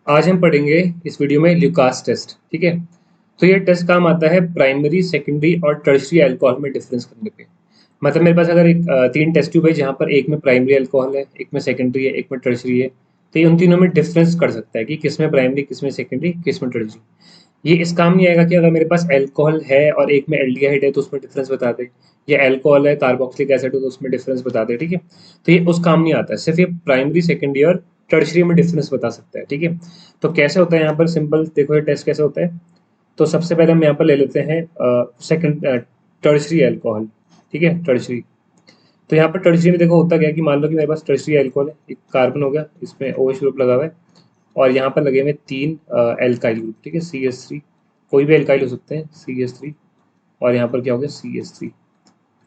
आज हम पढ़ेंगे इस वीडियो में ल्यूकास टेस्ट। ठीक है, तो ये टेस्ट काम आता है प्राइमरी, सेकेंडरी और टर्शियरी अल्कोहल में डिफरेंस करने पे। मतलब मेरे पास अगर तीन टेस्ट ट्यूब है जहाँ पर एक में प्राइमरी अल्कोहल है, एक में सेकेंडरी है, एक में टर्शियरी है, तो ये उन तीनों में डिफरेंस कर सकता है कि किस में प्राइमरी, किस में सेकेंडरी, किस में टर्शियरी। ये इस काम नहीं आएगा कि अगर मेरे पास अल्कोहल है और एक में एल्डिहाइड है तो उसमें डिफरेंस बता दे, या अल्कोहल है कार्बोक्सिलिक एसिड हो तो उसमें डिफरेंस बता दे। ठीक है, तो ये उस काम नहीं आता है, सिर्फ ये प्राइमरी, सेकेंडरी और टर्शियरी में डिफरेंस बता सकता है। ठीक है, तो कैसे होता है यहाँ पर, सिंपल देखो ये टेस्ट कैसे होता है। तो सबसे पहले हम यहाँ पर ले लेते हैं सेकंड टर्शियरी अल्कोहल। ठीक है, टर्शियरी। तो यहाँ पर टर्शियरी में देखो होता क्या है कि मान लो कि मेरे पास टर्शियरी अल्कोहल है, एक कार्बन हो गया, इसमें OH ग्रुप लगा हुआ है और यहाँ पर लगे हुए तीन एल्काइल ग्रुप। ठीक है, CH3, कोई भी एल्काइल हो सकते हैं, CH3, और यहाँ पर क्या हो गया, CH3।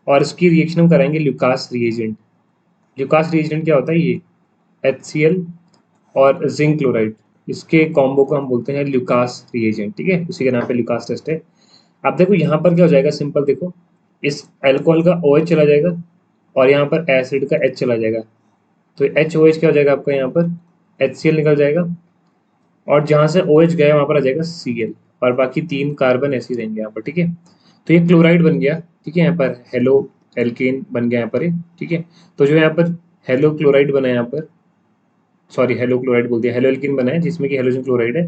और इसकी रिएक्शन हम कराएंगे ल्यूकास रिएजेंट। ल्यूकास रिएजेंट क्या होता है, ये HCl और जिंक क्लोराइड, इसके कॉम्बो को हम बोलते हैं ल्यूकास रिएजेंट। ठीक है, उसी के नाम पे ल्यूकास टेस्ट है। अब देखो यहाँ पर क्या हो जाएगा, सिंपल देखो, इस अल्कोहल का OH चला जाएगा और यहाँ पर एसिड का H चला जाएगा। तो HOH क्या हो जाएगा आपका, यहाँ पर HCl निकल जाएगा और जहाँ से OH गया वहाँ पर आ जाएगा Cl, और बाकी तीन कार्बन ऐसे ही रहेंगे यहाँ पर। ठीक है, तो ये क्लोराइड बन गया। ठीक है, यहाँ पर हेलो एल्केन बन गया यहाँ पर ये। ठीक है, तो जो यहाँ पर हेलो क्लोराइड बना है यहाँ पर, सॉरी हेलो क्लोराइड बोल दिया, हेलो एल्किन बना है जिसमें कि हेलोजन क्लोराइड है।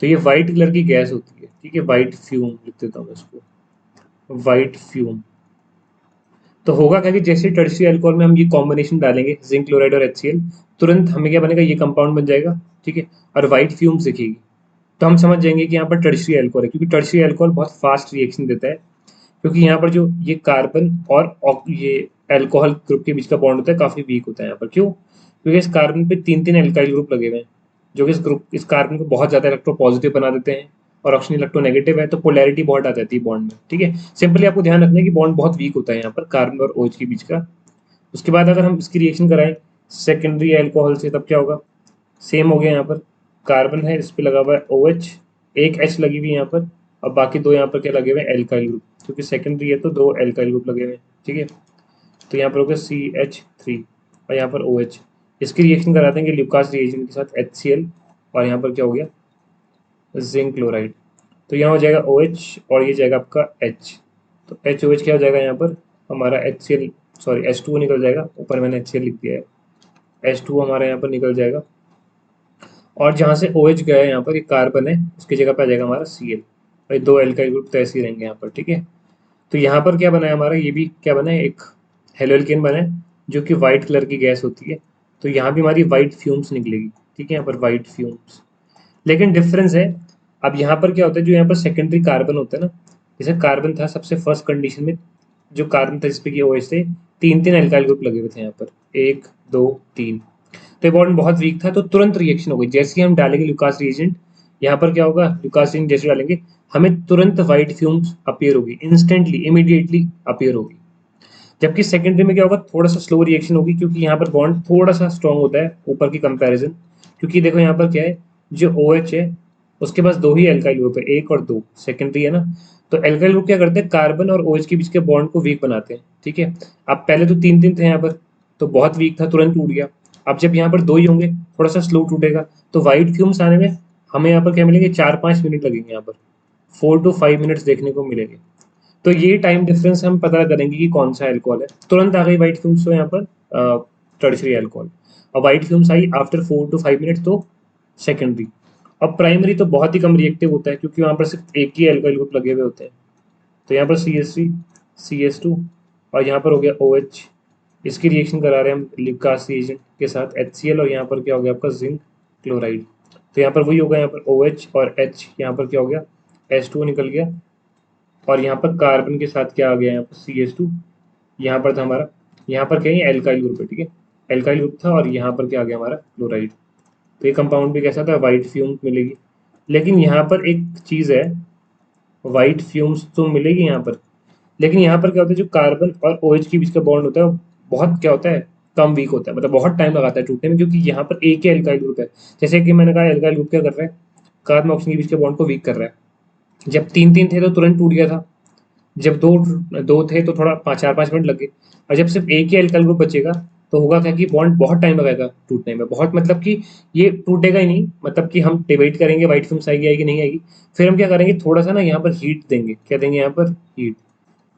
तो ये व्हाइट कलर की गैस होती है। ठीक है, व्हाइट फ्यूम लिख देता हूँ मैं इसको, व्हाइट फ्यूम। तो होगा क्या कि जैसे टर्शियरी अल्कोहल में हम ये कॉम्बिनेशन डालेंगे जिंक क्लोराइड और HCl, तुरंत हमें क्या बनेगा, ये कंपाउंड बन जाएगा। ठीक है, और व्हाइट फ्यूम्स दिखेगी, तो हम समझ जाएंगे कि यहाँ पर टर्शियरी अल्कोहल है, क्योंकि टर्शियरी अल्कोहल बहुत फास्ट रिएक्शन देता है। क्योंकि यहाँ पर जो ये कार्बन और ये अल्कोहल ग्रुप के बीच का बॉन्ड होता है काफी वीक होता है यहाँ पर। क्यों? क्योंकि इस कार्बन पे तीन तीन एल्काइल ग्रुप लगे हुए हैं, जो कि इस कार्बन को बहुत ज्यादा इलेक्ट्रो पॉजिटिव बना देते हैं, और ऑक्सीजन इलेक्ट्रो नेगेटिव है, तो पोलैरिटी बहुत आ जाती है बॉन्ड में। ठीक है, सिंपली आपको ध्यान रखना है कि बॉन्ड बहुत वीक होता है यहाँ पर कार्बन और OH के बीच का। उसके बाद अगर हम इसकी रिएक्शन कराएं सेकेंडरी अल्कोहल से, तब क्या होगा, सेम हो गया। यहाँ पर कार्बन है, इस पे लगा हुआ है OH, एक H लगी हुई है यहाँ पर, और बाकी दो यहाँ पर क्या लगे हुए हैं, एल्काइल ग्रुप, क्योंकि सेकेंडरी है तो दो एल्काइल ग्रुप लगे हुए हैं। ठीक है, तो यहाँ पर हो गया CH3 और यहाँ पर OH। इसकी रिएक्शन करा देंगे ल्यूकास रिएजेंट के साथ HCl, और यहाँ पर क्या हो गया, जिंक क्लोराइड। तो यहाँ हो जाएगा OH और ये जाएगा आपका H। तो HOH क्या हो जाएगा यहाँ पर, हमारा HCl, सॉरी H2O निकल जाएगा, ऊपर मैंने HCl लिख दिया है, H2O हमारा यहाँ पर निकल जाएगा। और जहाँ से OH गया है यहाँ पर, ये कार्बन है, उसकी जगह पे आ जाएगा हमारा Cl। भाई दो एल्काइल ग्रुप तो ऐसे ही रहेंगे यहाँ पर। ठीक है, तो यहाँ पर क्या बना है हमारा, ये भी क्या बना है, एक हेलोल्केन बना है, जो कि व्हाइट कलर की गैस होती है। तो यहाँ भी हमारी व्हाइट फ्यूम्स निकलेगी। ठीक है, यहाँ पर व्हाइट फ्यूम्स, लेकिन डिफरेंस है। अब यहाँ पर क्या होता है, जो यहाँ पर सेकेंडरी कार्बन होता है ना, जैसे कार्बन था सबसे फर्स्ट कंडीशन में, जो कार्बन था जिसपे कि OH थे, तीन तीन एल्काइल ग्रुप लगे हुए थे यहाँ पर, एक दो तीन। तो ये बॉन्ड बहुत वीक था, तो तुरंत रिएक्शन हो गई जैसे ही हम डालेंगे ल्यूकास रिएजेंट। यहाँ पर क्या होगा, ल्यूकास रिएजेंट जैसे डालेंगे, हमें तुरंत व्हाइट फ्यूम्स अपीयर होगी, इंस्टेंटली इमीडिएटली अपीयर होगी। जबकि सेकेंडरी में क्या होगा, थोड़ा सा स्लो रिएक्शन होगी, क्योंकि यहाँ पर बॉन्ड थोड़ा सा स्ट्रॉन्ग होता है ऊपर की कंपैरिजन। क्योंकि देखो यहाँ पर क्या है, जो OH है उसके पास दो ही एल्काइल ग्रुप है, एक और दो, सेकेंडरी है ना। तो एल्काइल ग्रुप क्या करते हैं, कार्बन और OH के बीच के बॉन्ड को वीक बनाते हैं। ठीक है, अब पहले तो तीन तीन थे यहाँ पर, तो बहुत वीक था, तुरंत टूट गया। अब जब यहाँ पर दो ही होंगे, थोड़ा सा स्लो टूटेगा, तो व्हाइट फ्यूम्स आने में हमें यहाँ पर क्या मिलेंगे, 4-5 मिनट लगेंगे, यहाँ पर 4 to 5 मिनट्स देखने को मिलेंगे। तो ये टाइम डिफरेंस हम पता करेंगे कि कौन सा अल्कोहल है। तुरंत आ गई व्हाइट फ्यूम्स तो यहाँ पर टर्शियरी अल्कोहल, और white fumes I after 4 to 5 minute तो सेकेंडरी। अब प्राइमरी तो बहुत ही कम रिएक्टिव होता है, क्योंकि वहाँ पर सिर्फ एक ही एल्काइल ग्रुप लगे हुए होते हैं। तो यहाँ पर CH3, CH2, और यहाँ पर हो गया OH। इसकी रिएक्शन करा रहे हैं हम ल्यूकास रिएजेंट के साथ HCl, और यहाँ पर क्या हो गया आपका, जिंक क्लोराइड। तो यहाँ पर वही होगा, यहाँ पर OH और H, यहाँ पर क्या हो गया, H2O निकल गया, और यहाँ पर कार्बन के साथ क्या आ गया, यहाँ पर CH2। यहाँ पर था हमारा, यहाँ पर क्या है, एल्काइल ग्रुप है। ठीक है, एल्काइल ग्रुप था, और यहाँ पर क्या आ गया हमारा, क्लोराइड। तो ये कंपाउंड भी कैसा था, व्हाइट फ्यूम मिलेगी। लेकिन यहाँ पर एक चीज है, व्हाइट फ्यूम्स तो मिलेगी यहाँ पर, लेकिन यहाँ पर क्या होता है, जो कार्बन और OH के बीच का बॉन्ड होता है वो बहुत क्या होता है, कम वीक होता है, मतलब बहुत टाइम लगाता है टूटने में, क्योंकि यहाँ पर एक ही एल्काइल ग्रुप है। जैसे कि मैंने कहा, एल्काइल ग्रुप क्या कर रहा है, कार्बन ऑक्सीजन के बीच के बॉन्ड को वीक कर रहा है। जब तीन तीन थे तो तुरंत टूट गया था, जब दो दो थे तो थोड़ा 4-5 मिनट लगे, और जब सिर्फ एक ही एल्काइल ग्रुप बचेगा तो होगा क्या कि बॉन्ड बहुत टाइम लगेगा टूटने में, बहुत मतलब कि ये टूटेगा ही नहीं, मतलब कि हम डिबेट करेंगे व्हाइट फ्यूम्स आएगी आएगी नहीं आएगी, फिर हम क्या करेंगे थोड़ा सा ना यहाँ पर हीट देंगे, क्या देंगे यहाँ पर हीट,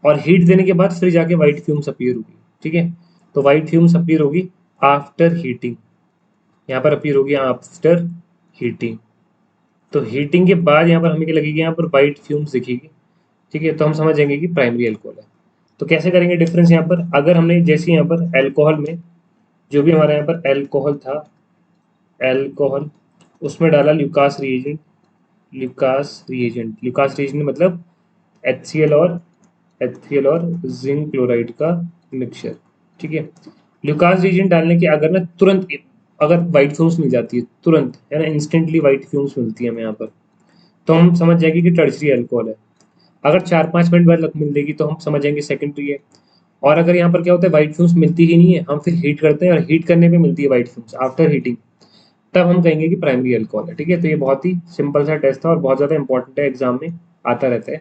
और हीट देने के बाद फिर जाके व्हाइट फ्यूम्स अपीयर होगी, ठीक है। तो व्हाइट फ्यूम्स अपीयर होगी आफ्टर हीटिंग, यहाँ पर अपीयर होगी आफ्टर हीटिंग। तो हीटिंग के बाद यहाँ पर हमें क्या लगेगी, यहाँ पर व्हाइट फ्यूम्स दिखेगी, ठीक है। तो हम समझ जाएंगे कि प्राइमरी अल्कोहल है। तो कैसे करेंगे डिफरेंस यहाँ पर, अगर हमने जैसे यहाँ पर अल्कोहल में जो भी हमारा यहाँ पर अल्कोहल था, अल्कोहल उसमें डाला ल्यूकास रिएजेंट, ल्यूकास रिएजेंट मतलब HCl और जिंक क्लोराइड का मिक्सचर, ठीक है। ल्यूकास रिएजेंट डालने के अगर ना तुरंत अगर व्हाइट फ्यूम्स मिल जाती है तुरंत, है ना, इंस्टेंटली व्हाइट फ्यूम्स मिलती है हमें यहाँ पर, तो हम समझ जाएंगे कि टर्शरी अल्कोहल है। अगर 4-5 मिनट बाद मिल देगी तो हम समझ जाएंगे सेकेंडरी है। और अगर यहाँ पर क्या होता है व्हाइट फ्यूम्स मिलती ही नहीं है, हम फिर हीट करते हैं और हीट करने पे मिलती है व्हाइट फ्यूम्स आफ्टर हीटिंग, तब हम कहेंगे कि प्राइमरी अल्कोहल है, ठीक है। तो ये बहुत ही सिंपल सा टेस्ट था और बहुत ज़्यादा इंपॉर्टेंट है, एग्जाम में आता रहता है।